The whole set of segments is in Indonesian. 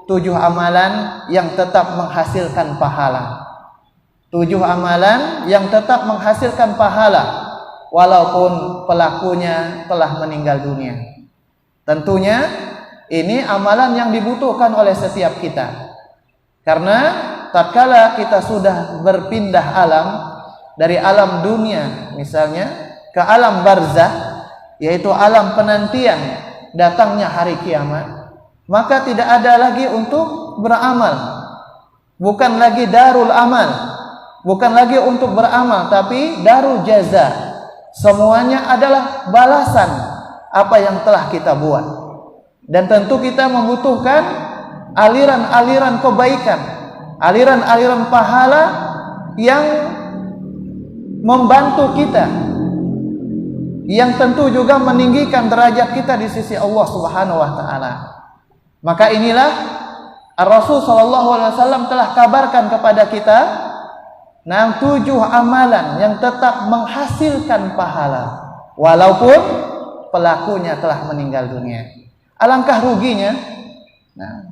7 amalan yang tetap menghasilkan pahala. 7 amalan yang tetap menghasilkan pahala walaupun pelakunya telah meninggal dunia. Tentunya ini amalan yang dibutuhkan oleh setiap kita. Karena tatkala kita sudah berpindah alam dari alam dunia misalnya ke alam barzah, yaitu alam penantian datangnya hari kiamat, maka tidak ada lagi untuk beramal. Bukan lagi darul amal, bukan lagi untuk beramal, tapi darul jaza. Semuanya adalah balasan apa yang telah kita buat. Dan tentu kita membutuhkan aliran-aliran kebaikan, aliran-aliran pahala yang membantu kita, yang tentu juga meninggikan derajat kita di sisi Allah Subhanahu wa taala. Maka inilah Rasul sallallahu alaihi wasallam telah kabarkan kepada kita 7 amalan yang tetap menghasilkan pahala walaupun pelakunya telah meninggal dunia. Alangkah ruginya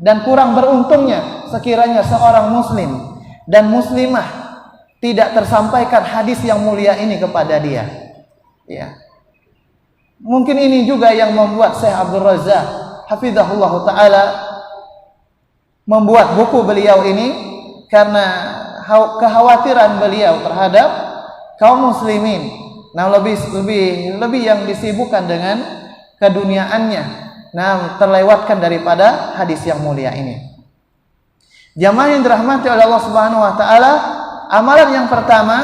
dan kurang beruntungnya sekiranya seorang muslim dan muslimah tidak tersampaikan hadis yang mulia ini kepada dia. Ya. Mungkin ini juga yang membuat Syekh Abdul Razak hafizahullah taala membuat buku beliau ini, karena kekhawatiran beliau terhadap kaum muslimin. Nah, lebih yang disibukkan dengan keduniaannya. Nah, terlewatkan daripada hadis yang mulia ini. Jamaah yang dirahmati oleh Allah Subhanahu wa taala, amalan yang pertama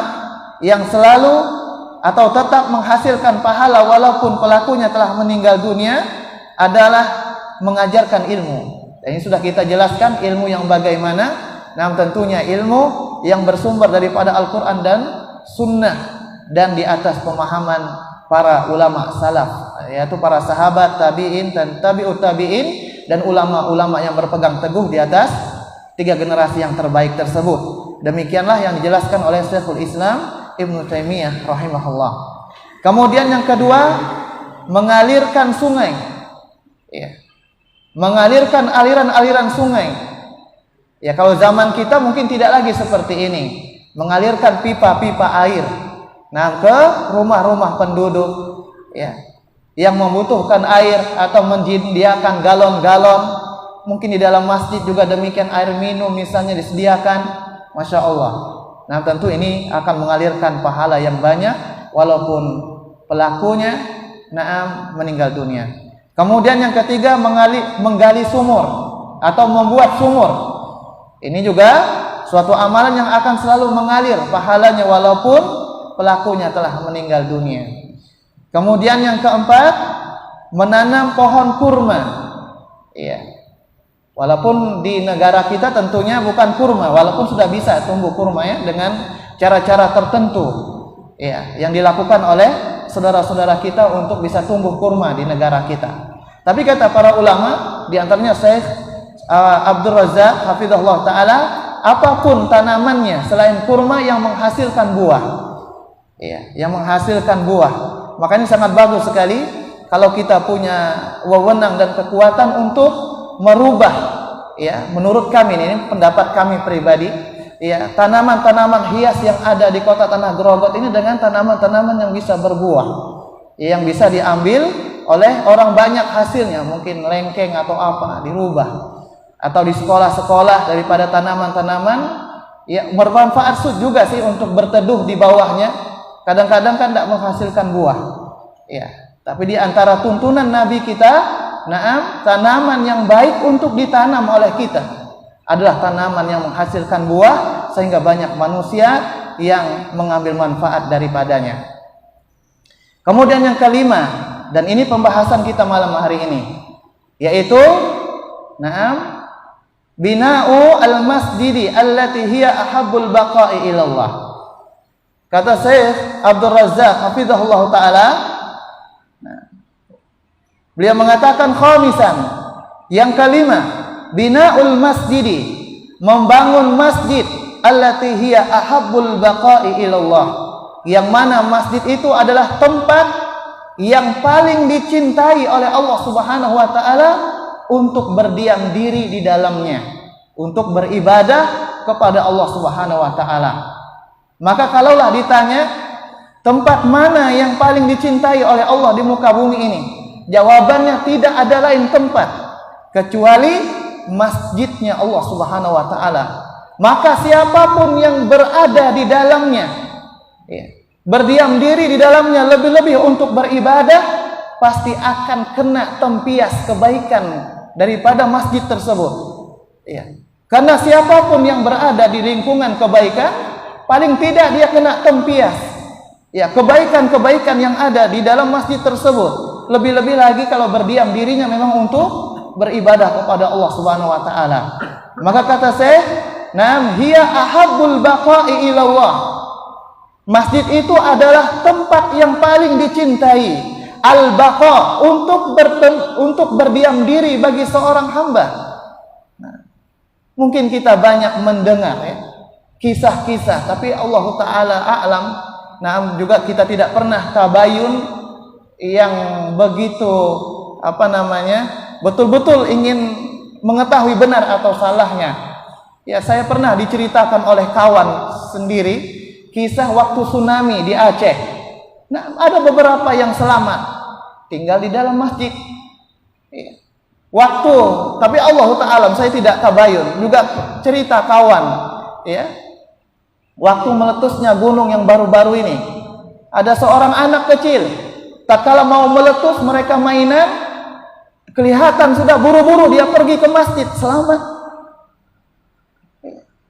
yang selalu atau tetap menghasilkan pahala walaupun pelakunya telah meninggal dunia adalah mengajarkan ilmu. Dan ini sudah kita jelaskan ilmu yang bagaimana. Nah, tentunya ilmu yang bersumber daripada Al-Quran dan Sunnah dan di atas pemahaman para ulama salaf, yaitu para sahabat, tabi'in dan tabi'ut tabi'in dan ulama-ulama yang berpegang teguh di atas 3 generasi yang terbaik tersebut. Demikianlah yang dijelaskan oleh Syekhul Islam Ibnu Taimiyah rahimahullah. Kemudian yang kedua, mengalirkan sungai. Ya. Mengalirkan aliran-aliran sungai. Ya, kalau zaman kita mungkin tidak lagi seperti ini. Mengalirkan pipa-pipa air. Nah, ke rumah-rumah penduduk ya, yang membutuhkan air atau menyediakan galon-galon. Mungkin di dalam masjid juga demikian, air minum misalnya disediakan. Masya Allah. Nah, tentu ini akan mengalirkan pahala yang banyak walaupun pelakunya meninggal dunia. Kemudian yang ketiga, menggali sumur atau membuat sumur. Ini juga suatu amalan yang akan selalu mengalir pahalanya walaupun pelakunya telah meninggal dunia. Kemudian yang keempat, menanam pohon kurma. Iya. Walaupun di negara kita tentunya bukan kurma, walaupun sudah bisa tumbuh kurma ya dengan cara-cara tertentu ya yang dilakukan oleh saudara-saudara kita untuk bisa tumbuh kurma di negara kita. Tapi kata para ulama, di antaranya Syekh Abdul Razak hafizahullah taala, apapun tanamannya selain kurma yang menghasilkan buah. Ya, yang menghasilkan buah. Makanya sangat bagus sekali kalau kita punya wewenang dan kekuatan untuk merubah, ya, menurut kami ini pendapat kami pribadi, ya, tanaman-tanaman hias yang ada di kota Tanah Grogot ini dengan tanaman-tanaman yang bisa berbuah, ya, yang bisa diambil oleh orang banyak hasilnya, mungkin lengkeng atau apa, dirubah, atau di sekolah-sekolah daripada tanaman-tanaman, ya, bermanfaat juga sih untuk berteduh di bawahnya. Kadang-kadang kan tidak menghasilkan buah, ya, tapi di antara tuntunan Nabi kita, tanaman yang baik untuk ditanam oleh kita adalah tanaman yang menghasilkan buah sehingga banyak manusia yang mengambil manfaat daripadanya. Kemudian yang kelima, dan ini pembahasan kita malam hari ini, yaitu bina'u al-masjidi allati hiya ahabbul baqa'i ilallah. Kata Syekh Abdul Razak hafizahullah taala, beliau mengatakan khamisan, yang kelima, bina'ul masjidi, membangun masjid allati hiya ahabbul baqa'i ilallah, yang mana masjid itu adalah tempat yang paling dicintai oleh Allah Subhanahu wa taala untuk berdiam diri di dalamnya, untuk beribadah kepada Allah Subhanahu wa taala. Maka kalaulah ditanya tempat mana yang paling dicintai oleh Allah di muka bumi ini, jawabannya tidak ada lain tempat kecuali masjidnya Allah Subhanahu wa taala. Maka siapapun yang berada di dalamnya, berdiam diri di dalamnya lebih-lebih untuk beribadah, pasti akan kena tempias kebaikan daripada masjid tersebut. Karena siapapun yang berada di lingkungan kebaikan, paling tidak dia kena tempias kebaikan-kebaikan yang ada di dalam masjid tersebut. Lebih-lebih lagi kalau berdiam dirinya memang untuk beribadah kepada Allah Subhanahu wa taala. Maka kata Syekh, "Nam hiya ahabbul baqa'i ila Allah." Masjid itu adalah tempat yang paling dicintai, al-baqa, untuk berdiam diri bagi seorang hamba. Mungkin kita banyak mendengar kisah-kisah, tapi Allah taala a'lam. Juga kita tidak pernah tabayun yang begitu betul-betul ingin mengetahui benar atau salahnya. Saya pernah diceritakan oleh kawan sendiri kisah waktu tsunami di Aceh. Ada beberapa yang selamat tinggal di dalam masjid. Tapi Allah taala, saya tidak tabayun, juga cerita kawan, waktu meletusnya gunung yang baru-baru ini, ada seorang anak kecil, tatkala mau meletus mereka mainan, kelihatan sudah buru-buru dia pergi ke masjid, selamat,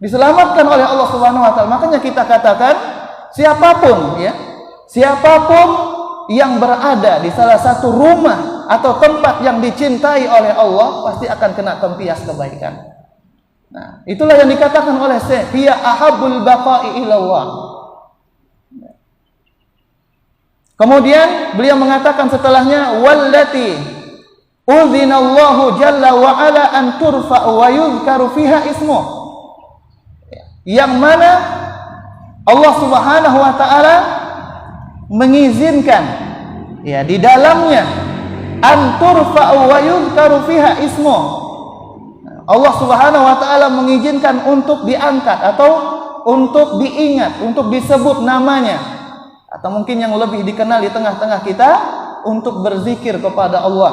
diselamatkan oleh Allah Subhanahu wa taala. Makanya kita katakan siapapun yang berada di salah satu rumah atau tempat yang dicintai oleh Allah pasti akan kena tempias kebaikan. Itulah yang dikatakan oleh Syekh, hiya ahabbul baqa'i ila Allah. Kemudian beliau mengatakan setelahnya, wallati udzinallahu jalla wa ala an turfa wa yuzkaru fiha ismuh. Yang mana Allah Subhanahu wa taala mengizinkan di dalamnya an turfa wa yuzkaru fiha ismuh. Allah Subhanahu wa taala mengizinkan untuk diangkat atau untuk diingat, untuk disebut namanya, atau mungkin yang lebih dikenal di tengah-tengah kita, untuk berzikir kepada Allah,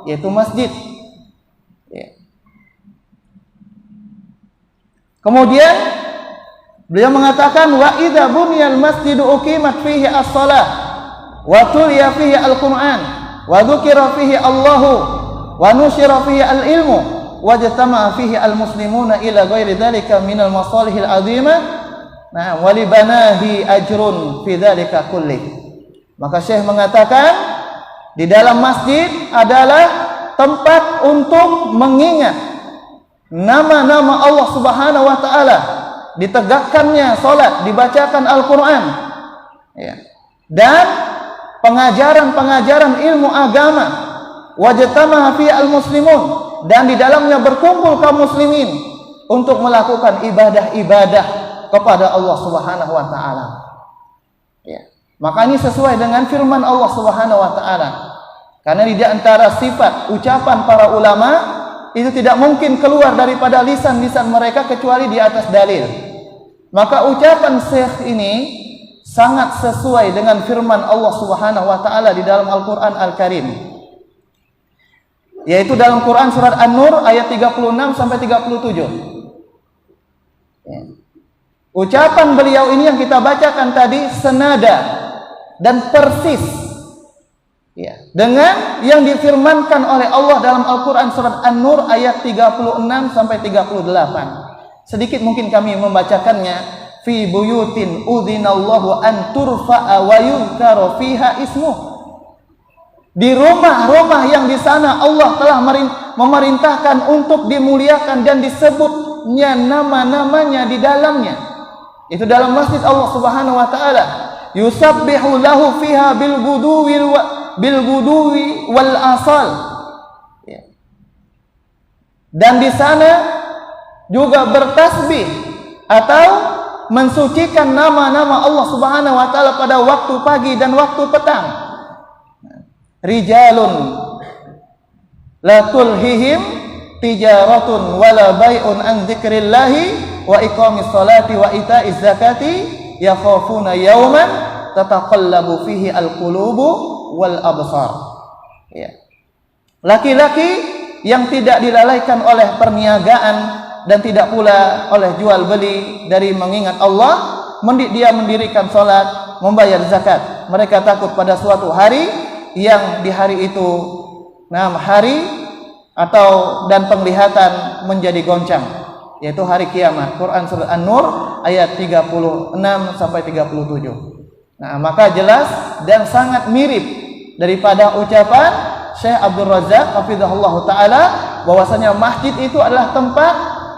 yaitu masjid. Kemudian beliau mengatakan, wa idza buniyal masjidu uqimat fihi as-shalah wa tuliya fihi al-Qur'an wa dzukira fihi Allahu wa nusyira fihi al-ilmu wajtama'a fihi al-muslimuna ila ghairi dzalika minal masalihil 'azimah wa libanahi ajrun fi dzalika kulli. Maka Syekh mengatakan di dalam masjid adalah tempat untuk mengingat nama-nama Allah Subhanahu wa taala, ditegakkannya salat, dibacakan Al-Qur'an, dan pengajaran-pengajaran ilmu agama, wajtama'a fihi al-muslimun, dan di dalamnya berkumpul kaum muslimin untuk melakukan ibadah-ibadah kepada Allah Subhanahu wa taala. Maka ini sesuai dengan firman Allah Subhanahu wa taala. Karena di antara sifat ucapan para ulama itu tidak mungkin keluar daripada lisan-lisan mereka kecuali di atas dalil. Maka ucapan Syekh ini sangat sesuai dengan firman Allah Subhanahu wa taala di dalam Al-Qur'an Al-Karim. Yaitu dalam Quran surat An-Nur ayat 36 sampai 37. Ucapan beliau ini yang kita bacakan tadi senada dan persis dengan yang difirmankan oleh Allah dalam Al-Qur'an surat An-Nur ayat 36 sampai 38. Sedikit mungkin kami membacakannya. Fi buyutin udzinallahu an turfa'a wa yuzkara fiha ismuh. Di rumah-rumah yang di sana Allah telah memerintahkan untuk dimuliakan dan disebutnya nama-namanya di dalamnya. Itu dalam masjid Allah Subhanahu wa taala. Yusabbihu lahu fiha bil guduwi wal asal. Dan di sana juga bertasbih atau mensucikan nama-nama Allah Subhanahu wa taala pada waktu pagi dan waktu petang. Rijalun La tulhihim tijaratun wala bai'un an dzikrillahi wa iqamis salati wa ita'iz zakati yakhafuna yawman tataqallabu fihi al-qulubu wal absar. Ya. Laki-laki yang tidak dilalaikan oleh perniagaan dan tidak pula oleh jual beli dari mengingat Allah, dia mendirikan salat, membayar zakat. Mereka takut pada suatu hari yang di hari itu hari atau dan penglihatan menjadi goncang, yaitu hari kiamat. Quran surah An-Nur ayat 36 sampai 37. Maka jelas dan sangat mirip daripada ucapan Syekh Abdul Razak hafizahullah taala bahwasanya masjid itu adalah tempat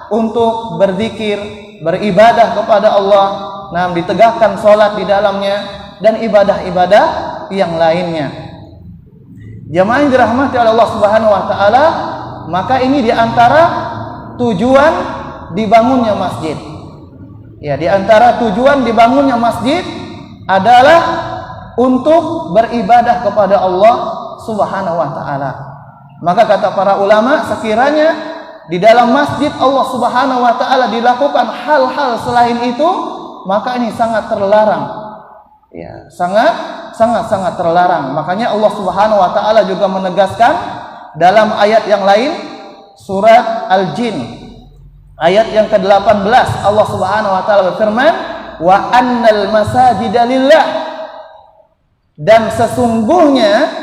untuk berzikir, beribadah kepada Allah, ditegakkan salat di dalamnya dan ibadah-ibadah yang lainnya. Jamaah yang dirahmati oleh Allah Subhanahu wa taala, maka ini di antara tujuan dibangunnya masjid. Ya, di antara tujuan dibangunnya masjid adalah untuk beribadah kepada Allah Subhanahu wa taala. Maka kata para ulama, sekiranya di dalam masjid Allah Subhanahu wa taala dilakukan hal-hal selain itu, maka ini sangat terlarang. Ya, sangat terlarang. Makanya Allah Subhanahu wa taala juga menegaskan dalam ayat yang lain, surat Al-Jin ayat yang ke-18, Allah Subhanahu wa taala berfirman, wa annal masajida lillah, dan sesungguhnya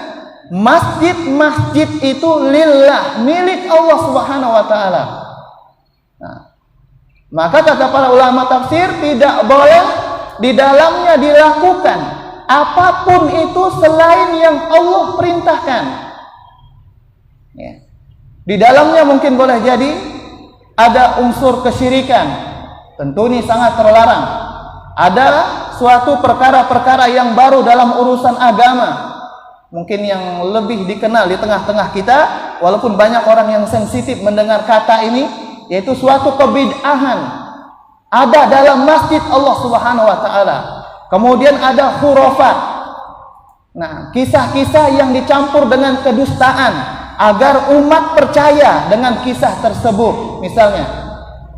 masjid-masjid itu lillah, milik Allah Subhanahu wa taala. Maka kata para ulama tafsir, tidak boleh di dalamnya dilakukan apapun itu selain yang Allah perintahkan. Ya. Di dalamnya mungkin boleh jadi ada unsur kesyirikan, tentu ini sangat terlarang. Ada suatu perkara-perkara yang baru dalam urusan agama, mungkin yang lebih dikenal di tengah-tengah kita, walaupun banyak orang yang sensitif mendengar kata ini, yaitu suatu kebid'ahan ada dalam masjid Allah Subhanahu wa taala. Kemudian ada khurafat. Kisah-kisah yang dicampur dengan kedustaan agar umat percaya dengan kisah tersebut misalnya.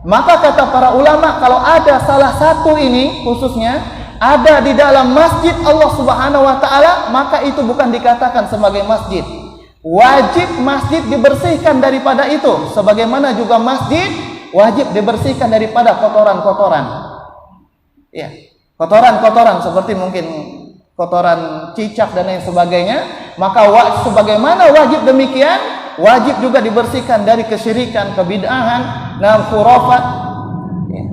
Maka kata para ulama, kalau ada salah satu ini khususnya ada di dalam masjid Allah Subhanahu wa taala, maka itu bukan dikatakan sebagai masjid. Wajib masjid dibersihkan daripada itu, sebagaimana juga masjid wajib dibersihkan daripada kotoran-kotoran. Ya, kotoran-kotoran seperti mungkin kotoran cicak dan lain sebagainya, maka sebagaimana wajib demikian, wajib juga dibersihkan dari kesyirikan, kebid'ahan, khurafat, ya,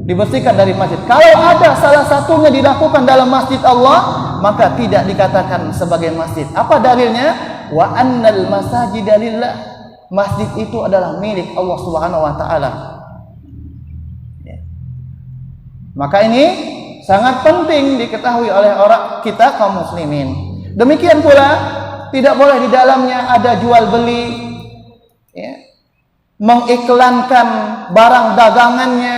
dibersihkan dari masjid. Kalau ada salah satunya dilakukan dalam masjid Allah, maka tidak dikatakan sebagai masjid. Apa dalilnya? Wa annal masajida lillah, masjid itu adalah milik Allah Subhanahu wa taala. Ya. Maka ini sangat penting diketahui oleh orang kita kaum muslimin. Demikian pula tidak boleh di dalamnya ada jual beli, ya, mengiklankan barang dagangannya,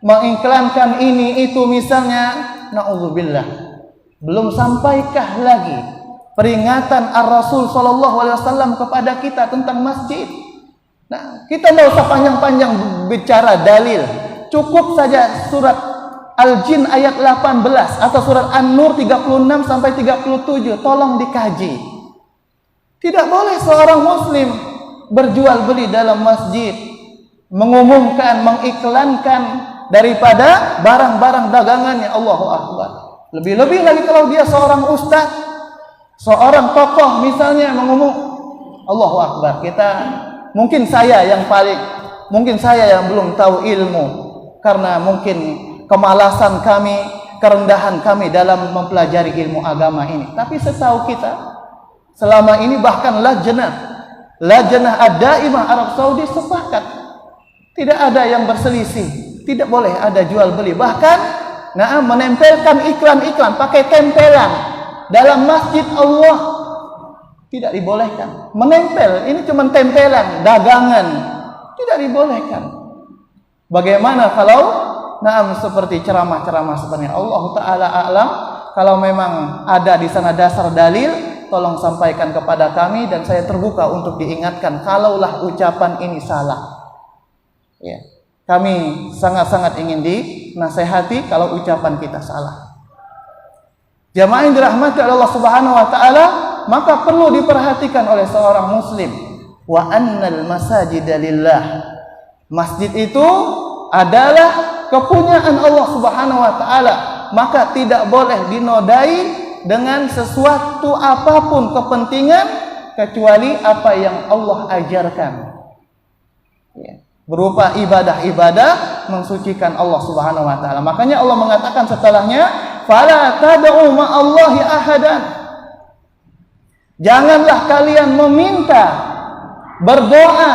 mengiklankan ini itu misalnya, naudzubillah. Belum sampaikah lagi peringatan Ar-Rasul sallallahu alaihi wasallam kepada kita tentang masjid? Kita tidak usah panjang-panjang bicara dalil. Cukup saja surat Al-Jin ayat 18 atau surat An-Nur 36 sampai 37 tolong dikaji. Tidak boleh seorang muslim berjual beli dalam masjid, mengumumkan, mengiklankan daripada barang-barang dagangannya. Allahu Akbar. Lebih-lebih lagi kalau dia seorang ustaz, seorang tokoh misalnya mengumum, Allahu Akbar. Mungkin saya yang belum tahu ilmu karena mungkin kemalasan kami, kerendahan kami dalam mempelajari ilmu agama ini. Tapi setahu kita, selama ini bahkan lajnah ad-daimah Arab Saudi sepakat, tidak ada yang berselisih, tidak boleh ada jual beli. Bahkan menempelkan iklan-iklan pakai tempelan dalam masjid Allah tidak dibolehkan. Menempel ini cuma tempelan dagangan, tidak dibolehkan. Bagaimana kalau seperti ceramah-ceramah sebenarnya? Allah taala a'lam. Kalau memang ada di sana dasar dalil, tolong sampaikan kepada kami dan saya terbuka untuk diingatkan kalaulah ucapan ini salah. Ya. Kami sangat-sangat ingin dinasehati kalau ucapan kita salah. Jamaah yang dirahmati Allah Subhanahu wa taala, maka perlu diperhatikan oleh seorang muslim. Wa annal masajida lillah. Masjid itu adalah kepunyaan Allah Subhanahu wa taala, maka tidak boleh dinodai dengan sesuatu apapun kepentingan kecuali apa yang Allah ajarkan. Ya. Berupa ibadah-ibadah mensucikan Allah Subhanahu wa taala. Makanya Allah mengatakan setelahnya, "Fala tad'u ma'allahi ahadan." Janganlah kalian meminta, berdoa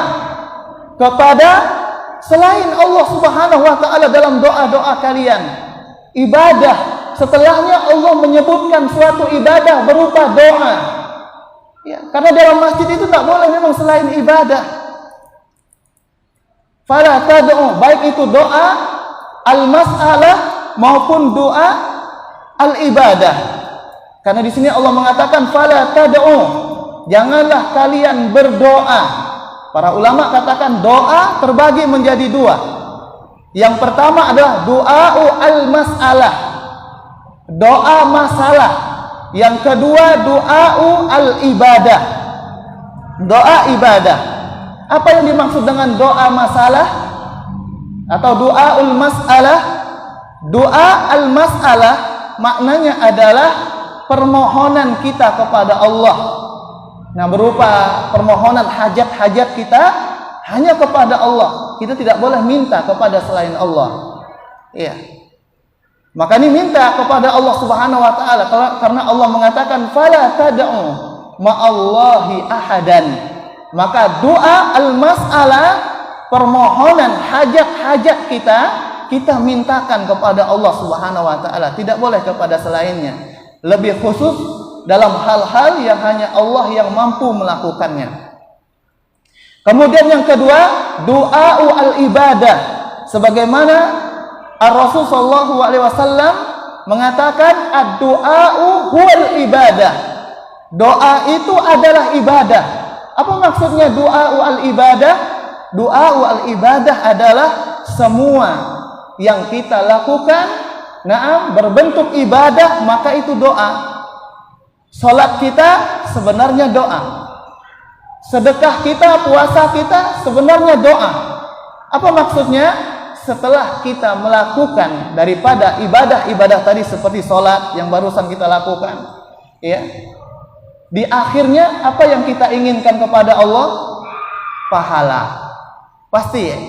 kepada selain Allah Subhanahu wa taala dalam doa-doa kalian. Ibadah, setelahnya Allah menyebutkan suatu ibadah berupa doa. Ya, karena dalam masjid itu tak boleh memang selain ibadah. Fala tad'u, baik itu doa al-mas'alah maupun doa al-ibadah. Karena di sini Allah mengatakan fala tad'u, janganlah kalian berdoa. Para ulama katakan doa terbagi menjadi dua. Yang pertama adalah doa al-mas'alah, doa masalah. Yang kedua doa al-ibadah, doa ibadah. Apa yang dimaksud dengan doa masalah atau doa mas'alah? Doa al-mas'alah maknanya adalah permohonan kita kepada Allah. Nah, berupa permohonan hajat-hajat kita hanya kepada Allah. Kita tidak boleh minta kepada selain Allah. Iya. Maka ini minta kepada Allah Subhanahu wa taala karena Allah mengatakan fala tad'u ma'allahi ahadan. Maka doa al-mas'alah, permohonan hajat-hajat kita mintakan kepada Allah Subhanahu wa taala, tidak boleh kepada selainnya. Lebih khusus dalam hal-hal yang hanya Allah yang mampu melakukannya. Kemudian yang kedua, doa al-ibadah. Sebagaimana Ar-Rasul sallallahu alaihi wasallam mengatakan ad-du'a'u huwal ibadah. Doa itu adalah ibadah. Apa maksudnya doa al-ibadah? Doa al-ibadah adalah semua yang kita lakukan, berbentuk ibadah, maka itu doa. Salat kita sebenarnya doa. Sedekah kita, puasa kita sebenarnya doa. Apa maksudnya? Setelah kita melakukan daripada ibadah-ibadah tadi seperti salat yang barusan kita lakukan, ya. Di akhirnya apa yang kita inginkan kepada Allah? Pahala. Pasti ya.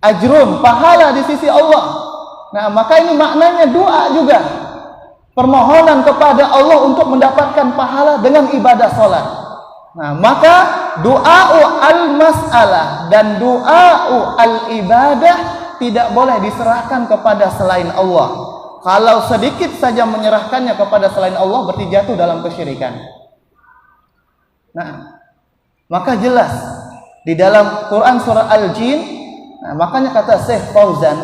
Ajrun, pahala di sisi Allah. Nah, maka ini maknanya doa juga. Permohonan kepada Allah untuk mendapatkan pahala dengan ibadah salat. Nah, maka doa al-mas'alah dan doa al-ibadah tidak boleh diserahkan kepada selain Allah. Kalau sedikit saja menyerahkannya kepada selain Allah berarti jatuh dalam kesyirikan. Nah, maka jelas di dalam Quran surah Al-Jin, makanya kata Syekh Fauzan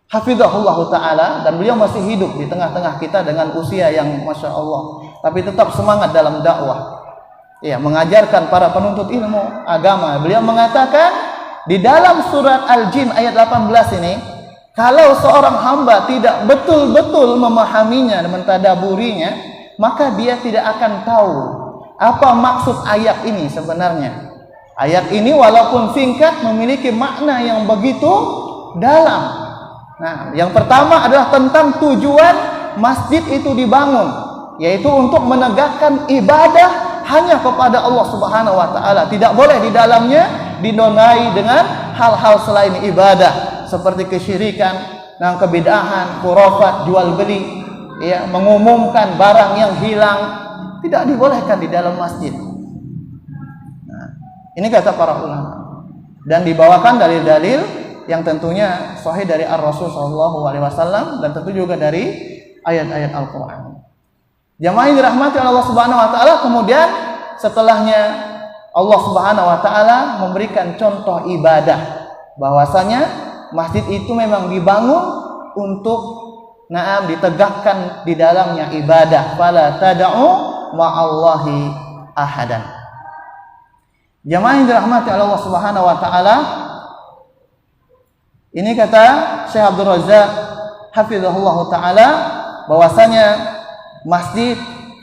hafizahullah taala, dan beliau masih hidup di tengah-tengah kita dengan usia yang masya Allah, tapi tetap semangat dalam dakwah. Ya, mengajarkan para penuntut ilmu agama. Beliau mengatakan di dalam surat Al-Jin ayat 18 ini, kalau seorang hamba tidak betul-betul memahaminya dan mentadaburinya, maka dia tidak akan tahu apa maksud ayat ini sebenarnya. Ayat ini walaupun singkat memiliki makna yang begitu dalam. Nah, yang pertama adalah tentang tujuan masjid itu dibangun, yaitu untuk menegakkan ibadah hanya kepada Allah Subhanahu wa taala. Tidak boleh di dalamnya dinodai dengan hal-hal selain ibadah seperti kesyirikan, kebid'ahan, khurafat, jual beli, ya, mengumumkan barang yang hilang, tidak dibolehkan di dalam masjid. Nah, ini kata para ulama. Dan dibawakan dalil-dalil yang tentunya sahih dari Ar-Rasul sallallahu alaihi wasallam dan tentu juga dari ayat-ayat Al-Qur'an. Jamaah yang dirahmati Allah Subhanahu wa taala, kemudian setelahnya Allah Subhanahu wa taala memberikan contoh ibadah bahwasanya masjid itu memang dibangun untuk ditegakkan di dalamnya ibadah. Fala tad'u ma'allahi ahadan. Jamaah yang dirahmati Allah Subhanahu wa taala, ini kata Syekh Abdul Razak hafizahullah taala bahwasanya masjid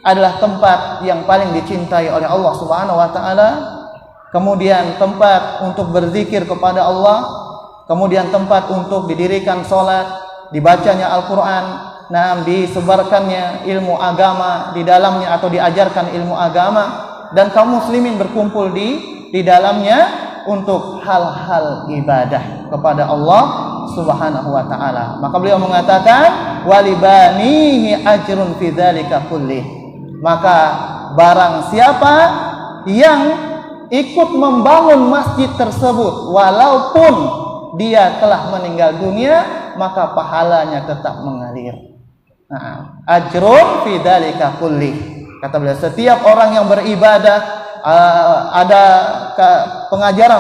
adalah tempat yang paling dicintai oleh Allah Subhanahu wa taala, kemudian tempat untuk berzikir kepada Allah, kemudian tempat untuk didirikan salat, dibacanya Al-Qur'an, disebarkannya ilmu agama di dalamnya atau diajarkan ilmu agama, dan kaum muslimin berkumpul di dalamnya untuk hal-hal ibadah kepada Allah Subhanahu wa taala. Maka beliau mengatakan walibanihi ajrun fi dzalika kullih. Maka barang siapa yang ikut membangun masjid tersebut walaupun dia telah meninggal dunia, maka pahalanya tetap mengalir. Ajrun fi dzalika kullih. Kata beliau, setiap orang yang beribadah, ada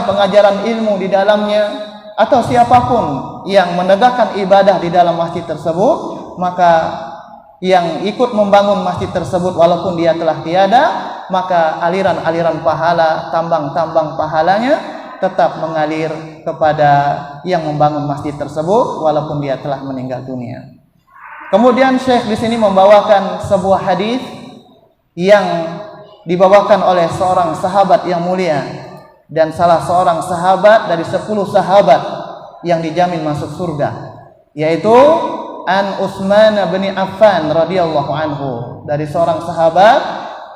pengajaran ilmu di dalamnya, atau siapapun yang menegakkan ibadah di dalam masjid tersebut, maka yang ikut membangun masjid tersebut walaupun dia telah tiada, maka aliran-aliran pahala, tambang-tambang pahalanya tetap mengalir kepada yang membangun masjid tersebut walaupun dia telah meninggal dunia. Kemudian Syekh di sini membawakan sebuah hadis yang dibawakan oleh seorang sahabat yang mulia dan salah seorang sahabat dari 10 sahabat yang dijamin masuk surga, yaitu an Utsman bin Affan radhiyallahu anhu, dari seorang sahabat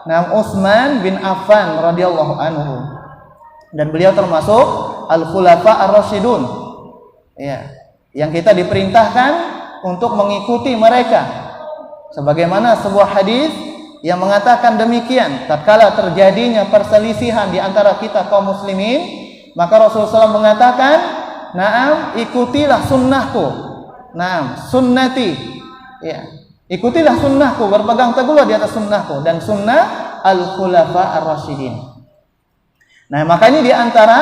nama Utsman bin Affan radhiyallahu anhu, dan beliau termasuk al-khulafa ar-rasyidun, ya, yang kita diperintahkan untuk mengikuti mereka, sebagaimana sebuah hadis yang mengatakan demikian. Tatkala terjadinya perselisihan di antara kita kaum muslimin, maka Rasulullah SAW mengatakan, "Na'am, ikutilah sunnahku." Na'am, sunnati. Ya, ikutilah sunnahku, berpegang teguhlah di atas sunnahku dan sunnah al-khulafa ar-rasyidin. Nah, maka ini di antara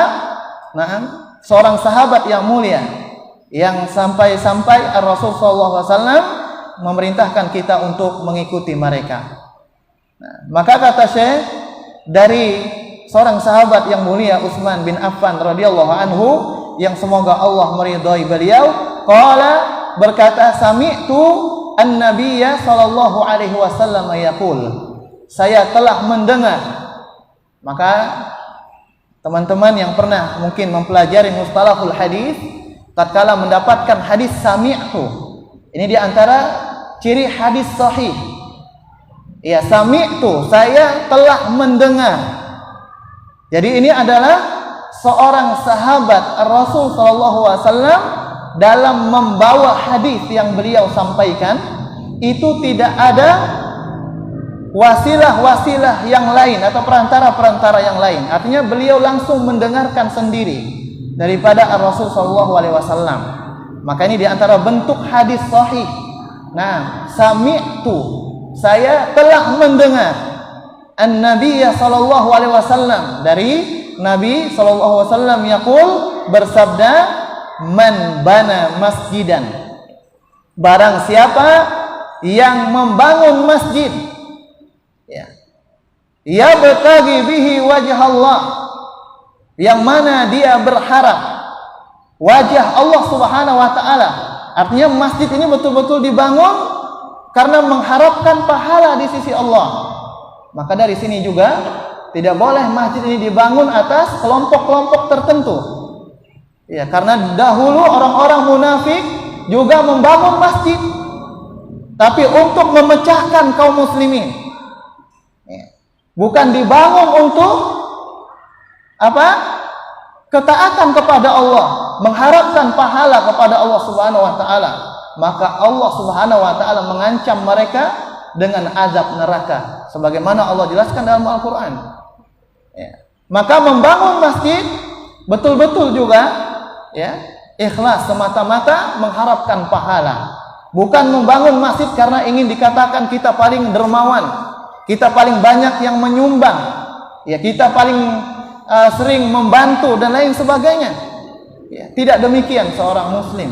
seorang sahabat yang mulia yang sampai Rasul SAW memerintahkan kita untuk mengikuti mereka. Maka kata Syekh, dari seorang sahabat yang mulia Utsman bin Affan radhiyallahu anhu, yang semoga Allah meridhai beliau, qala, berkata, sami'tu an-nabiyya sallallahu alaihi wasallam yaqul, saya telah mendengar. Maka teman-teman yang pernah mungkin mempelajari mustalahul hadis, tatkala mendapatkan hadis sami'tu, ini di antara ciri hadis sahih. Ya, sami'tu, saya telah mendengar. Jadi ini adalah seorang sahabat Rasul sallallahu alaihi wasallam dalam membawa hadis yang beliau sampaikan itu tidak ada wasilah-wasilah yang lain atau perantara-perantara yang lain. Artinya beliau langsung mendengarkan sendiri daripada Rasul sallallahu alaihi wasallam. Maka ini di antara bentuk hadis sahih. Nah, sami'tu, saya telah mendengar an-nabiy sallallahu alaihi wasallam, dari Nabi sallallahu alaihi wasallam yaqul, bersabda, man bana masjidan, barang siapa yang membangun masjid, ya bertagi bihi wajah Allah, yang mana dia berharap wajah Allah Subhanahu wa taala. Artinya masjid ini betul-betul dibangun karena mengharapkan pahala di sisi Allah. Maka dari sini juga tidak boleh masjid ini dibangun atas kelompok-kelompok tertentu. Ya, karena dahulu orang-orang munafik juga membangun masjid, tapi untuk memecahkan kaum muslimin. Ya. Bukan dibangun untuk apa? Ketaatan kepada Allah, mengharapkan pahala kepada Allah Subhanahu wa taala. Maka Allah Subhanahu wa taala mengancam mereka dengan azab neraka sebagaimana Allah jelaskan dalam Al-Qur'an. Ya. Maka membangun masjid betul-betul juga ikhlas semata-mata mengharapkan pahala. Bukan membangun masjid karena ingin dikatakan kita paling dermawan, kita paling banyak yang menyumbang, kita paling sering membantu dan lain sebagainya. Tidak demikian seorang muslim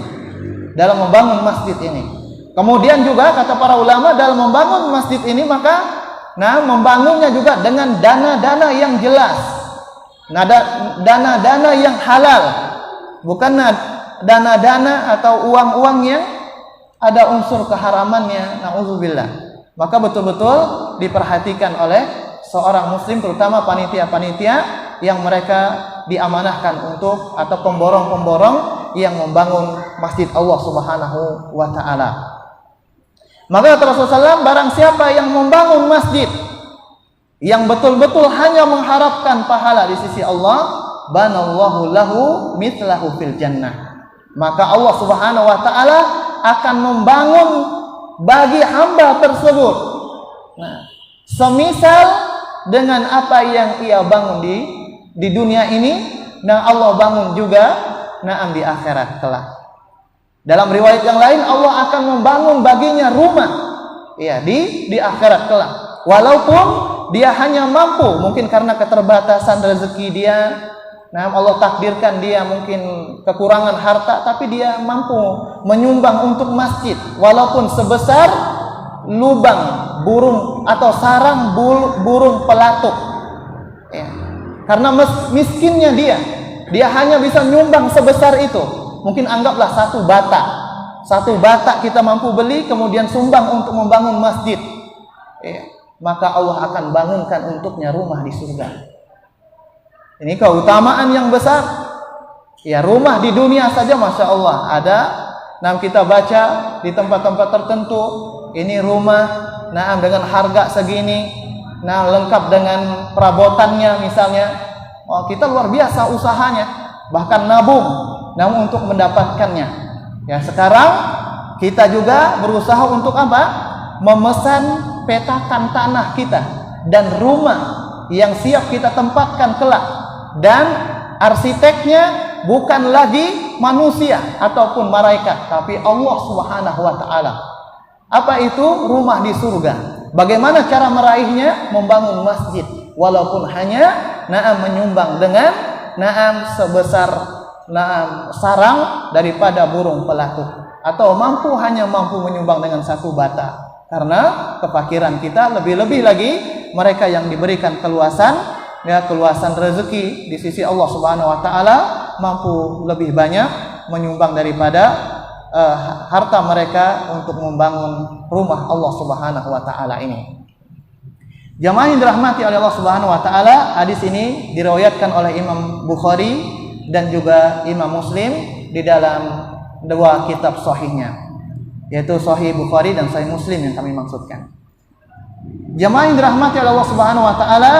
dalam membangun masjid ini. Kemudian juga kata para ulama, dalam membangun masjid ini maka Nah, membangunnya juga dengan dana-dana yang jelas. Dana-dana yang halal. Bukan dana-dana atau uang-uang yang ada unsur keharamannya. Na'udzubillah. Maka betul-betul diperhatikan oleh seorang muslim, terutama panitia-panitia yang mereka diamanahkan untuk, atau pemborong-pemborong yang membangun masjid Allah Subhanahu wa taala. Maka kata Rasulullah SAW, barang siapa yang membangun masjid yang betul-betul hanya mengharapkan pahala di sisi Allah, banallahu lahu mithlahu fil jannah. Maka Allah Subhanahu wa taala akan membangun bagi hamba tersebut, nah, semisal dengan apa yang ia bangun di dunia ini, nah Allah bangun juga di akhirat kelak. Dalam riwayat yang lain, Allah akan membangun baginya rumah, ya, di akhirat kelak. Walaupun dia hanya mampu, mungkin karena keterbatasan rezeki dia, nah Allah takdirkan dia mungkin kekurangan harta, tapi dia mampu menyumbang untuk masjid, walaupun sebesar lubang burung atau sarang burung pelatuk, ya. Karena miskinnya dia hanya bisa nyumbang sebesar itu. Mungkin anggaplah satu bata kita mampu beli, kemudian sumbang untuk membangun masjid, ya. Maka Allah akan bangunkan untuknya rumah di surga. Ini keutamaan yang besar. Ya, rumah di dunia saja Masya Allah ada. Nah, kita baca di tempat-tempat tertentu, ini rumah, nah, dengan harga segini, nah, lengkap dengan perabotannya misalnya. Oh, kita luar biasa usahanya, bahkan nabung, namun untuk mendapatkannya. Ya, sekarang kita juga berusaha untuk apa? Memesan petakan tanah kita dan rumah yang siap kita tempatkan kelak. Dan arsiteknya bukan lagi manusia ataupun malaikat, tapi Allah Subhanahu wa taala. Apa itu? Rumah di surga. Bagaimana cara meraihnya? Membangun masjid, walaupun hanya menyumbang dengan sebesar sarang daripada burung pelatuk, atau hanya mampu menyumbang dengan satu bata. Karena kefakiran kita, lebih-lebih lagi mereka yang diberikan keluasan rezeki di sisi Allah Subhanahu wa taala, mampu lebih banyak menyumbang daripada harta mereka untuk membangun rumah Allah Subhanahu wa taala ini. Jamaah yang dirahmati oleh Allah Subhanahu wa taala, hadis ini diriwayatkan oleh Imam Bukhari dan juga Imam Muslim di dalam dua kitab sahihnya, yaitu Sahih Bukhari dan Sahih Muslim yang kami maksudkan. Jamaah yang dirahmati oleh Allah Subhanahu wa taala,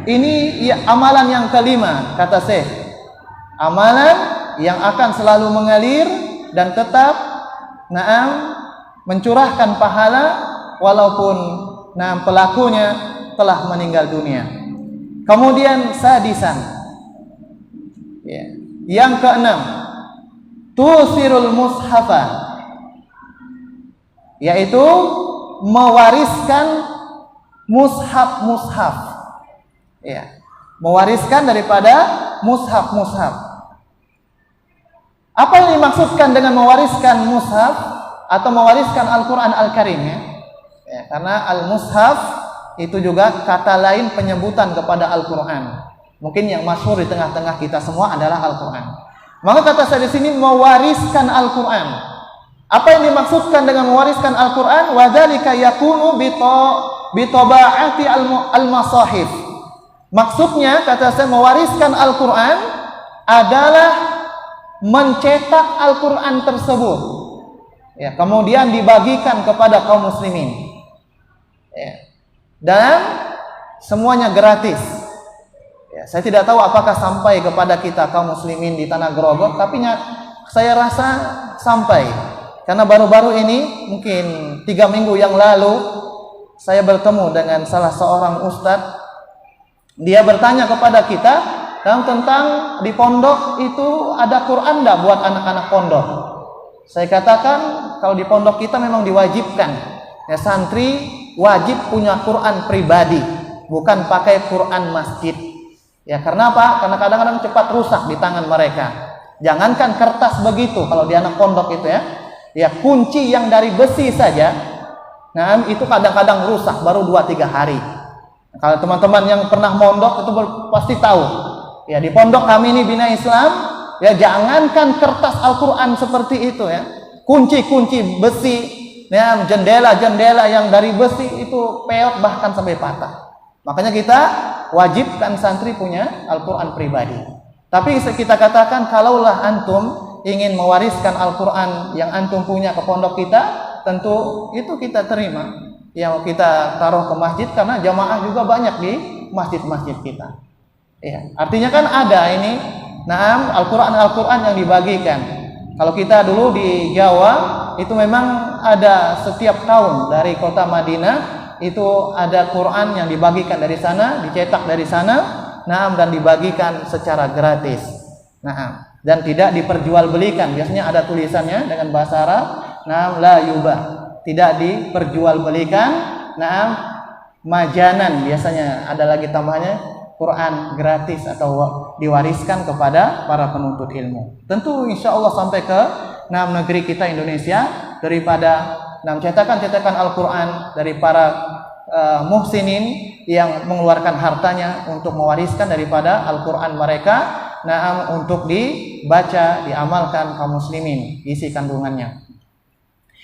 ini amalan yang kelima, kata Syekh. Amalan yang akan selalu mengalir dan tetap mencurahkan pahala walaupun pelakunya telah meninggal dunia. Kemudian sadisan, ya, yang keenam, tusirul mushafa, yaitu mewariskan mushaf, ya, mewariskan daripada mushaf. Apa yang dimaksudkan dengan mewariskan mushaf atau mewariskan Al-Quran Al-Karim, ya? Ya, karena al-mushaf itu juga kata lain penyebutan kepada Al-Quran. Mungkin yang masyhur di tengah-tengah kita semua adalah Al-Quran. Maka kata saya di sini mewariskan Al-Quran. Apa yang dimaksudkan dengan mewariskan Al-Quran? Wadzalika yakunu bitaba'ati al-masahif. Maksudnya, kata saya, mewariskan Al-Quran adalah mencetak Al-Quran tersebut, ya, kemudian dibagikan kepada kaum muslimin, ya, dan semuanya gratis. Ya, saya tidak tahu apakah sampai kepada kita kaum muslimin di Tanah Grogol, tapi saya rasa sampai, karena baru-baru ini mungkin 3 minggu yang lalu saya bertemu dengan salah seorang ustadz. Dia bertanya kepada kita tentang di pondok itu ada Quran enggak buat anak-anak pondok. Saya katakan kalau di pondok kita memang diwajibkan, ya, santri wajib punya Quran pribadi, bukan pakai Quran masjid. Ya, karena apa? Karena kadang-kadang cepat rusak di tangan mereka. Jangankan kertas begitu kalau di anak pondok itu, ya. Ya, kunci yang dari besi saja Nah, itu kadang-kadang rusak baru 2-3 hari. Kalau teman-teman yang pernah mondok itu pasti tahu. Ya, di pondok kami ini Bina Islam, ya jangankan kertas Al-Qur'an seperti itu ya. Kunci-kunci besi, ya, jendela-jendela yang dari besi itu peot bahkan sampai patah. Makanya kita wajibkan santri punya Al-Qur'an pribadi. Tapi kita katakan kalaulah antum ingin mewariskan Al-Qur'an yang antum punya ke pondok kita, tentu itu kita terima. Yang kita taruh ke masjid karena jamaah juga banyak di masjid-masjid kita. Ya, artinya kan ada ini, Al-Qur'an yang dibagikan. Kalau kita dulu di Jawa itu memang ada setiap tahun dari kota Madinah itu ada Quran yang dibagikan dari sana, dicetak dari sana, dan dibagikan secara gratis. Dan tidak diperjualbelikan. Biasanya ada tulisannya dengan bahasa Arab, la yubah. Tidak diperjualbelikan, majanan biasanya ada lagi tambahannya Quran gratis atau diwariskan kepada para penuntut ilmu. Tentu insya Allah sampai ke negeri kita Indonesia daripada cetakan-cetakan Al-Quran dari para muhsinin yang mengeluarkan hartanya untuk mewariskan daripada Al-Quran mereka, untuk dibaca, diamalkan kaum muslimin, isi kandungannya.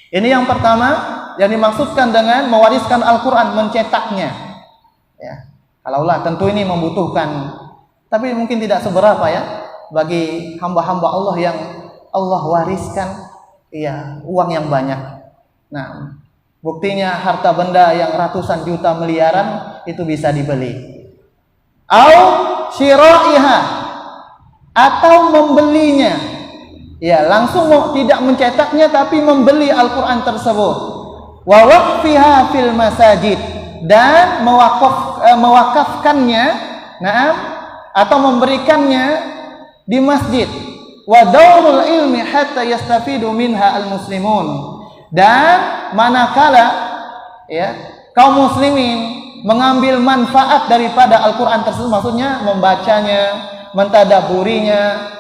Ini yang pertama yang dimaksudkan dengan mewariskan Al-Quran, mencetaknya. Ya, kalaulah tentu ini membutuhkan, tapi mungkin tidak seberapa ya bagi hamba-hamba Allah yang Allah wariskan, ya, uang yang banyak. Nah, buktinya harta benda yang ratusan juta miliaran itu bisa dibeli. Au syira'iha, atau membelinya. Ya, langsung tidak mencetaknya tapi membeli Al-Quran tersebut. Wa waqfiha fil masajid, dan mewakafkannya, atau memberikannya di masjid. Wa daurul ilmi hatta yastafidu minha al-muslimun, dan manakala ya kaum muslimin mengambil manfaat daripada Al-Quran tersebut, maksudnya membacanya, mentadaburinya,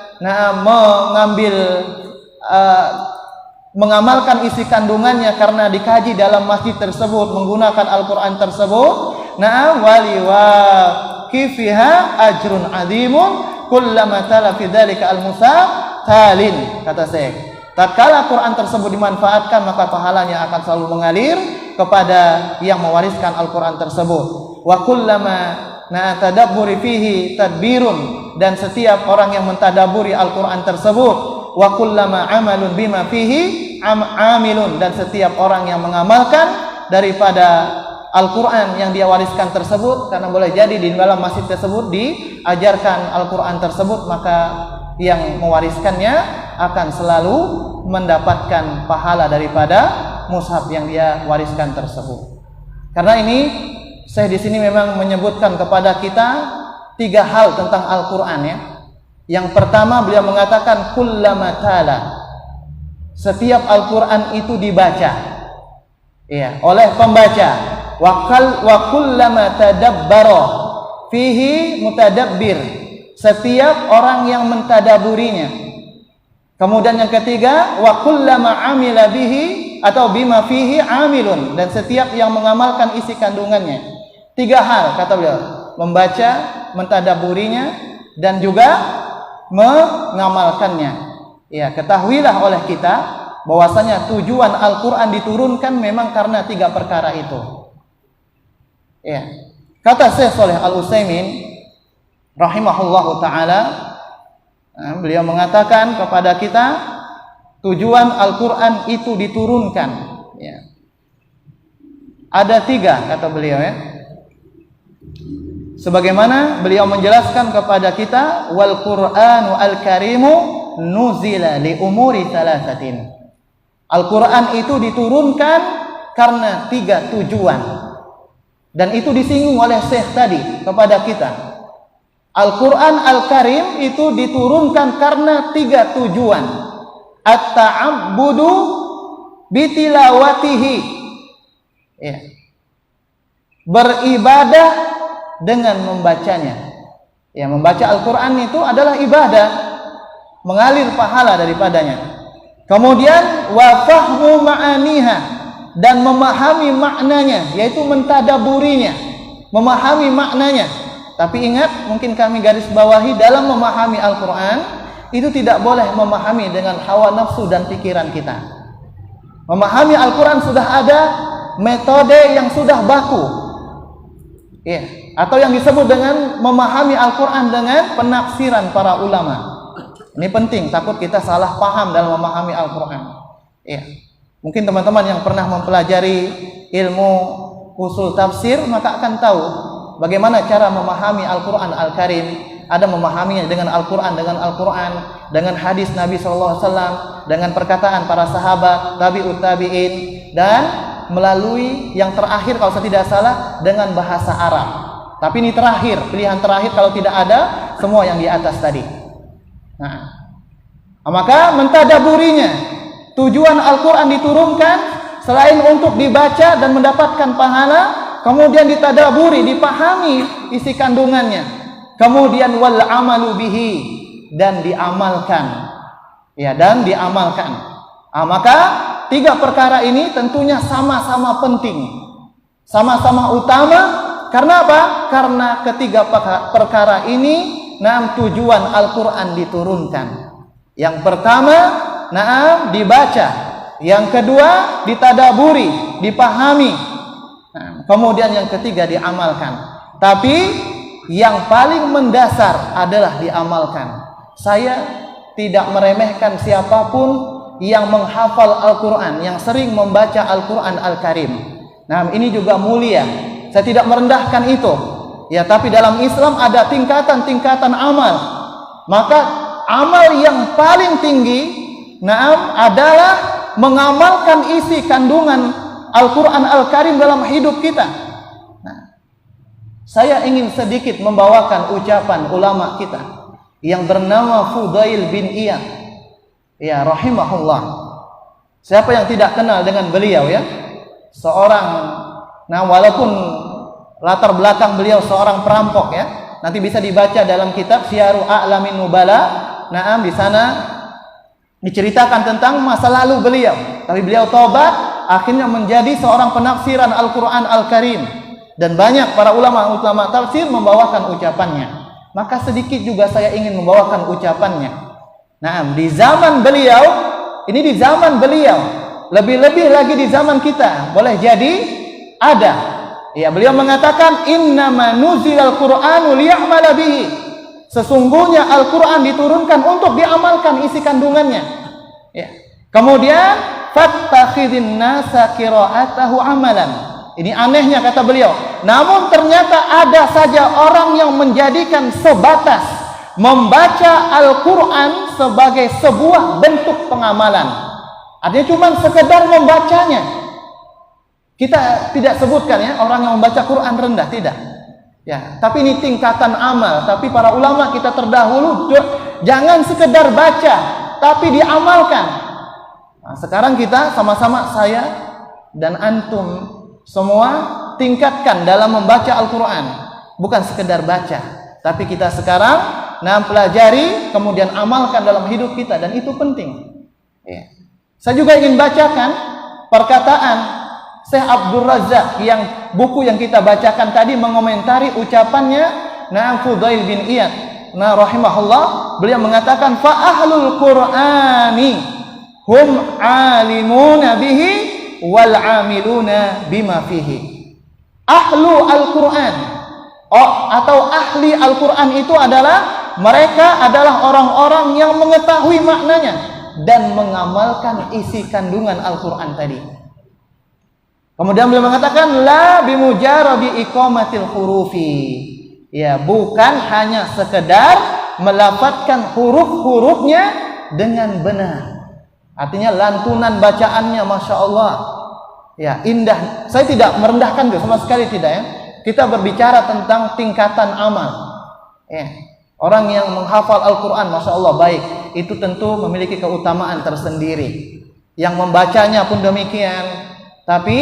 mengamalkan isi kandungannya karena dikaji dalam masjid tersebut menggunakan Al-Quran tersebut, waliwaqifiha ajrun azimun kullama tala fi dzalika al-musab talin, kata Syekh. Tatkala Quran tersebut dimanfaatkan, maka pahalanya akan selalu mengalir kepada yang mewariskan Al-Quran tersebut. Wa kullama tadabburi fihi tadbirun, dan setiap orang yang mentadaburi Al-Quran tersebut, wa kullama amalun bima fihi amilun, dan setiap orang yang mengamalkan daripada Al-Quran yang dia wariskan tersebut, karena boleh jadi di dalam masjid tersebut diajarkan Al-Quran tersebut, maka yang mewariskannya akan selalu mendapatkan pahala daripada mushaf yang dia wariskan tersebut. Karena ini saya di sini memang menyebutkan kepada kita 3 hal tentang Al-Quran ya. Yang pertama beliau mengatakan kullama tala, setiap Al-Quran itu dibaca ya, oleh pembaca. Wa kullama tadabbara fihi mutadabbir, setiap orang yang mentadaburinya. Kemudian yang ketiga, wa kullama amila bihi atau bima fihi amilun, dan setiap yang mengamalkan isi kandungannya. 3 hal kata beliau, membaca, mentadaburinya, dan juga mengamalkannya. Ya, ketahuilah oleh kita bahwasanya tujuan Al-Quran diturunkan memang karena 3 perkara itu. Ya, kata Syekh Shalih Al-Utsaimin rahimahullahu taala, beliau mengatakan kepada kita tujuan Al-Quran itu diturunkan ya, ada 3 kata beliau ya. Sebagaimana beliau menjelaskan kepada kita, wal Qur'anu al-Karimu nuzila li umuri thalathatin. Al-Quran itu diturunkan karena 3 tujuan, dan itu disinggung oleh Syekh tadi kepada kita. Al-Quran Al-Karim itu diturunkan karena 3 tujuan. At-ta'abbudu bitilawatihi, ya, beribadah dengan membacanya. Ya, membaca Al-Quran itu adalah ibadah, mengalir pahala daripadanya. Kemudian wa fahmu ma'aniha, dan memahami maknanya, yaitu mentadaburinya, memahami maknanya. Tapi ingat, mungkin kami garis bawahi, dalam memahami Al-Quran itu tidak boleh memahami dengan hawa nafsu dan pikiran kita. Memahami Al-Quran sudah ada metode yang sudah baku, ya, atau yang disebut dengan memahami Al-Quran dengan penafsiran para ulama. Ini penting, takut kita salah paham dalam memahami Al-Quran. Ya. Mungkin teman-teman yang pernah mempelajari ilmu usul tafsir maka akan tahu bagaimana cara memahami Al-Quran Al-Karim. Ada memahaminya dengan Al-Quran, dengan hadis Nabi SAW, dengan perkataan para sahabat, tabi'ut tabi'in, dan melalui yang terakhir kalau saya tidak salah dengan bahasa Arab. Tapi ini terakhir, pilihan terakhir kalau tidak ada semua yang di atas tadi. Nah, maka mentadaburinya, tujuan Al-Quran diturunkan selain untuk dibaca dan mendapatkan pahala, kemudian ditadaburi, dipahami isi kandungannya, kemudian wal amalu bihi, dan diamalkan, ya, dan diamalkan. Maka tiga perkara ini tentunya sama-sama penting, sama-sama utama. Karena apa? Karena ketiga perkara ini tujuan Al-Quran diturunkan. Yang pertama, dibaca. Yang kedua, ditadaburi, dipahami. Kemudian yang ketiga, diamalkan. Tapi yang paling mendasar adalah diamalkan. Saya tidak meremehkan siapapun yang menghafal Al-Quran, yang sering membaca Al-Quran Al-Karim. Nah, ini juga mulia. Saya tidak merendahkan itu. Ya, tapi dalam Islam ada tingkatan-tingkatan amal. Maka amal yang paling tinggi, adalah mengamalkan isi kandungan Al-Quran Al-Karim dalam hidup kita. Nah, saya ingin sedikit membawakan ucapan ulama kita yang bernama Fudail bin Iyad, ya, rahimahullah. Siapa yang tidak kenal dengan beliau, ya? Seorang, walaupun latar belakang beliau seorang perampok, ya. Nanti bisa dibaca dalam kitab Syiaru A'lamin Nubala. Di sana diceritakan tentang masa lalu beliau. Tapi beliau tobat, akhirnya menjadi seorang penafsiran Al-Quran Al-Karim. Dan banyak para ulama tafsir membawakan ucapannya. Maka sedikit juga saya ingin membawakan ucapannya. Di zaman beliau, ini di zaman beliau, lebih-lebih lagi di zaman kita, boleh jadi ada. Ya, beliau mengatakan innama nuzilal Qur'anu liya'mala bihi. Sesungguhnya Al-Qur'an diturunkan untuk diamalkan isi kandungannya. Ya. Kemudian fattakhidin nasa qira'atahu amalan. Ini anehnya kata beliau. Namun ternyata ada saja orang yang menjadikan sebatas membaca Al-Qur'an sebagai sebuah bentuk pengamalan. Artinya cuma sekedar membacanya. Kita tidak sebutkan, ya, orang yang membaca Quran rendah, tidak. Ya, tapi ini tingkatan amal. Tapi para ulama kita terdahulu jangan sekedar baca, tapi diamalkan. Sekarang kita sama-sama, saya dan antum semua tingkatkan dalam membaca Al-Quran. Bukan sekedar baca, tapi kita sekarang pelajari, kemudian amalkan dalam hidup kita, dan itu penting. Ya. Saya juga ingin bacakan perkataan Syekh Abdul Razak yang buku yang kita bacakan tadi mengomentari ucapannya Fudail bin Iyad. Rahimahullah, beliau mengatakan fa ahlul Qur'ani hum alimuna bihi wal amiluna bima fihi. Ahlu Al-Qur'an, atau ahli Al-Qur'an itu adalah mereka adalah orang-orang yang mengetahui maknanya dan mengamalkan isi kandungan Al-Qur'an tadi. Kemudian beliau mengatakan la bimujarradi iqamatil hurufi. Ya, bukan hanya sekedar melafadzkan huruf-hurufnya dengan benar. Artinya lantunan bacaannya Masya Allah, ya, indah. Saya tidak merendahkan itu sama sekali, tidak, ya. Kita berbicara tentang tingkatan amal. Ya. Orang yang menghafal Al-Quran Masya Allah baik, itu tentu memiliki keutamaan tersendiri. Yang membacanya pun demikian. Tapi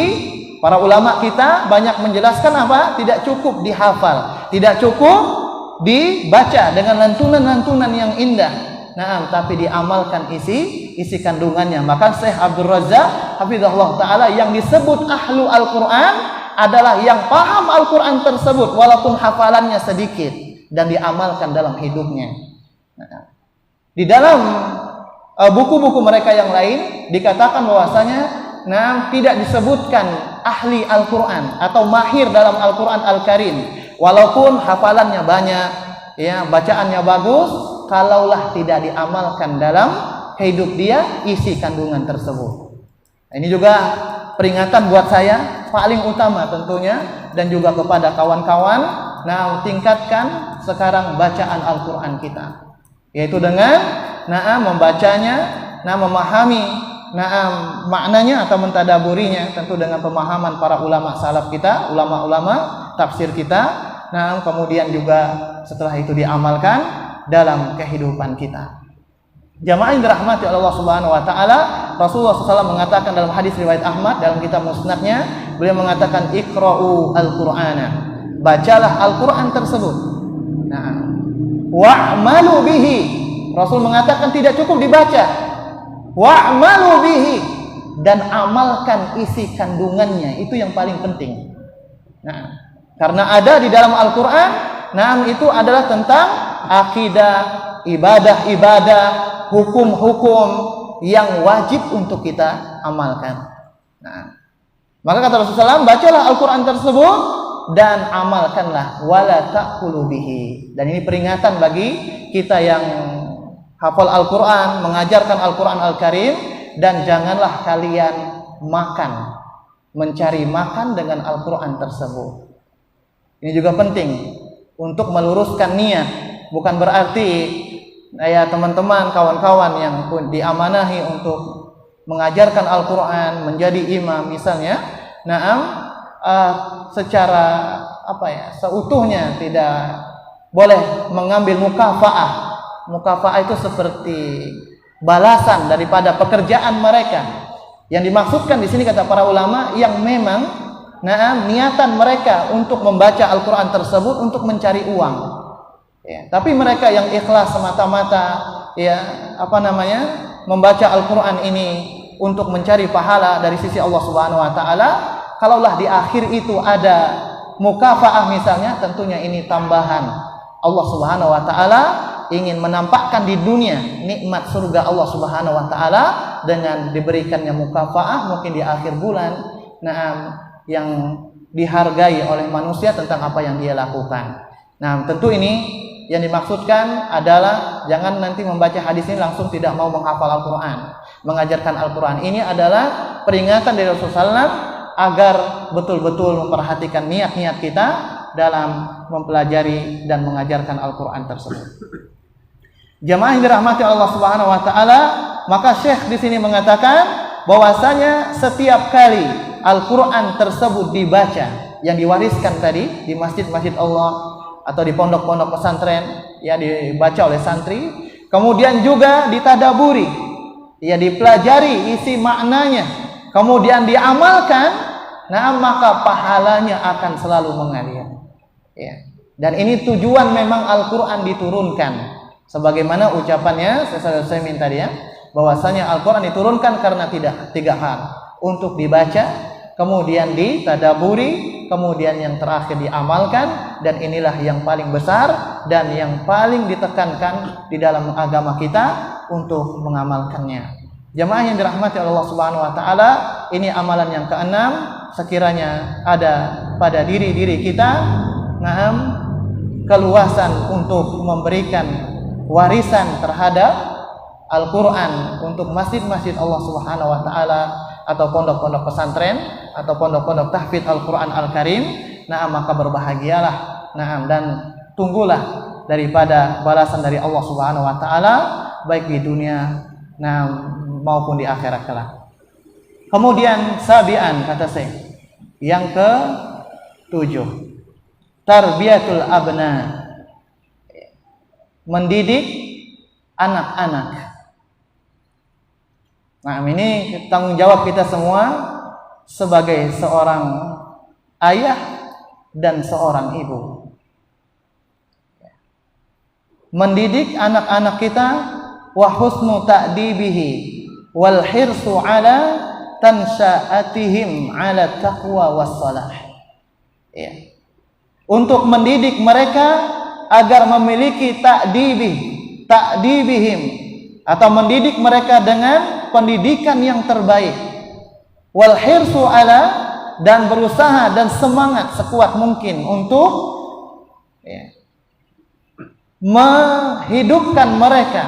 para ulama kita banyak menjelaskan apa? Tidak cukup dihafal, tidak cukup dibaca dengan lantunan-lantunan yang indah. tapi diamalkan isi kandungannya. Maka Syekh Abdul Razzaq hafizahullah taala yang disebut ahlu Al-Qur'an adalah yang paham Al-Qur'an tersebut walaupun hafalannya sedikit dan diamalkan dalam hidupnya. Di dalam buku-buku mereka yang lain dikatakan bahwasanya tidak disebutkan ahli Al-Qur'an atau mahir dalam Al-Qur'an Al-Karim walaupun hafalannya banyak, ya, bacaannya bagus, kalaulah tidak diamalkan dalam hidup dia isi kandungan tersebut. Ini juga peringatan buat saya paling utama tentunya dan juga kepada kawan-kawan, tingkatkan sekarang bacaan Al-Qur'an kita, yaitu dengan membacanya, memahami maknanya atau mentadaburinya tentu dengan pemahaman para ulama salaf kita, ulama-ulama tafsir kita. Kemudian juga setelah itu diamalkan dalam kehidupan kita. Jamaah yang dirahmati Allah Subhanahu wa taala, Rasulullah SAW mengatakan dalam hadis riwayat Ahmad dalam kitab Musnadnya, beliau mengatakan iqra'u al-Qur'ana, bacalah Al-Qur'an tersebut. Wa'malu bihi. Rasul mengatakan tidak cukup dibaca. Wa'malu bihi, dan amalkan isi kandungannya, itu yang paling penting. Karena ada di dalam Al-Qur'an, itu adalah tentang akidah, ibadah-ibadah, hukum-hukum yang wajib untuk kita amalkan. Maka kata Rasulullah SAW, bacalah Al-Qur'an tersebut dan amalkanlah, wala ta'kulu bihi. Dan ini peringatan bagi kita yang hafal Al-Qur'an, mengajarkan Al-Qur'an Al-Karim, dan janganlah kalian mencari makan dengan Al-Qur'an tersebut. Ini juga penting untuk meluruskan niat. Bukan berarti ya teman-teman, kawan-kawan yang diamanahi untuk mengajarkan Al-Qur'an, menjadi imam misalnya, secara seutuhnya tidak boleh mengambil mukafa'ah. Mukafa'ah itu seperti balasan daripada pekerjaan mereka. Yang dimaksudkan di sini kata para ulama yang memang niatan mereka untuk membaca Al-Qur'an tersebut untuk mencari uang. Ya, tapi mereka yang ikhlas semata-mata membaca Al-Qur'an ini untuk mencari pahala dari sisi Allah Subhanahu wa taala, kalaulah di akhir itu ada mukafa'ah misalnya, tentunya ini tambahan. Allah Subhanahu wa taala ingin menampakkan di dunia nikmat surga Allah Subhanahu wa taala dengan diberikannya mukafa'ah mungkin di akhir bulan, yang dihargai oleh manusia tentang apa yang dia lakukan. Tentu ini yang dimaksudkan adalah jangan nanti membaca hadis ini langsung tidak mau menghafal Al-Qur'an. Mengajarkan Al-Qur'an ini adalah peringatan dari Rasulullah SAW agar betul-betul memperhatikan niat-niat kita dalam mempelajari dan mengajarkan Al-Qur'an tersebut. Jamaah yang dirahmati Allah Subhanahu wa taala, maka Syekh di sini mengatakan bahwasanya setiap kali Al-Qur'an tersebut dibaca, yang diwariskan tadi di masjid-masjid Allah atau di pondok-pondok pesantren, ya dibaca oleh santri, kemudian juga ditadaburi, ya dipelajari isi maknanya, kemudian diamalkan, maka pahalanya akan selalu mengalir. Ya. Dan ini tujuan memang Al-Qur'an diturunkan. Sebagaimana ucapannya saya minta dia, bahwasanya Al-Qur'an diturunkan karena tiga hal. Untuk dibaca, kemudian ditadaburi, kemudian yang terakhir diamalkan, dan inilah yang paling besar dan yang paling ditekankan di dalam agama kita untuk mengamalkannya. Jamaah yang dirahmati Allah Subhanahu wa taala, ini amalan yang keenam, sekiranya ada pada diri-diri kita keluasan untuk memberikan warisan terhadap Al-Qur'an untuk masjid-masjid Allah Subhanahu wa taala atau pondok-pondok pesantren atau pondok-pondok tahfidz Al-Qur'an Al-Karim, maka berbahagialah, dan tunggulah daripada balasan dari Allah Subhanahu wa taala baik di dunia maupun di akhirat kelak. Kemudian sabian, kata saya, yang ke-7, tarbiyatul abna, mendidik anak-anak. Ini tanggung jawab kita semua sebagai seorang ayah dan seorang ibu. Mendidik anak-anak kita wa husnu ta'dibihi wal hirsu ala tansha'atihim ala taqwa wassalah. Ya. Untuk mendidik mereka agar memiliki ta'dibihim atau mendidik mereka dengan pendidikan yang terbaik. Wal hirsu ala, dan berusaha dan semangat sekuat mungkin untuk menghidupkan mereka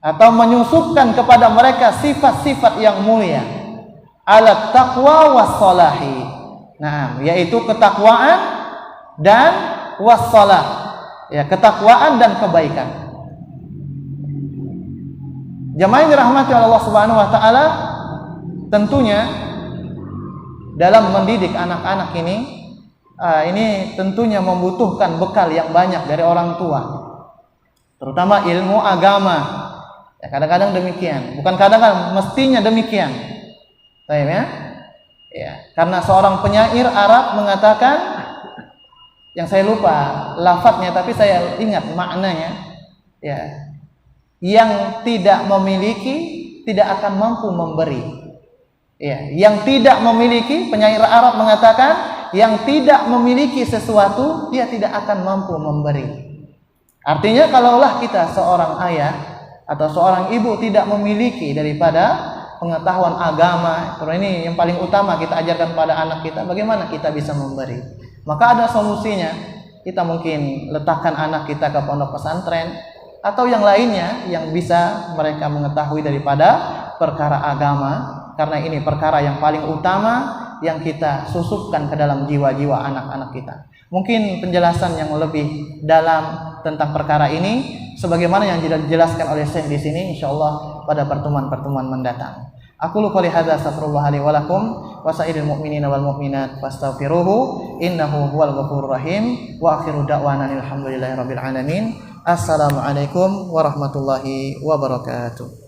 atau menyusupkan kepada mereka sifat-sifat yang mulia, ala taqwa wassalahi. Nah, yaitu ketakwaan dan wassalah, ya, ketakwaan dan kebaikan. Jamaah yang dirahmati Allah Subhanahu wa taala, tentunya dalam mendidik anak-anak ini tentunya membutuhkan bekal yang banyak dari orang tua, terutama ilmu agama. Ya, kadang-kadang demikian, bukan kadang-kadang, mestinya demikian. Baik, ya? Ya, karena seorang penyair Arab mengatakan, yang saya lupa lafadznya tapi saya ingat maknanya, ya, yang tidak memiliki tidak akan mampu memberi. Ya, yang tidak memiliki, penyair Arab mengatakan, yang tidak memiliki sesuatu dia tidak akan mampu memberi. Artinya kalaulah kita seorang ayah atau seorang ibu tidak memiliki daripada pengetahuan agama, karena ini yang paling utama kita ajarkan pada anak kita, bagaimana kita bisa memberi? Maka ada solusinya. Kita mungkin letakkan anak kita ke pondok pesantren atau yang lainnya yang bisa mereka mengetahui daripada perkara agama. Karena ini perkara yang paling utama yang kita susupkan ke dalam jiwa-jiwa anak-anak kita. Mungkin penjelasan yang lebih dalam tentang perkara ini sebagaimana yang dijelaskan oleh Syekh di sini, insyaallah pada pertemuan-pertemuan mendatang. Aku qouli hadza astaghfirullah li wa lakum wa sa'iril mu'minina wal mu'minat fastaghfiruhu innahu huwal ghafurur rahim wa akhiru da'wana alhamdulillahirabbil alamin. Assalamualaikum warahmatullahi wabarakatuh.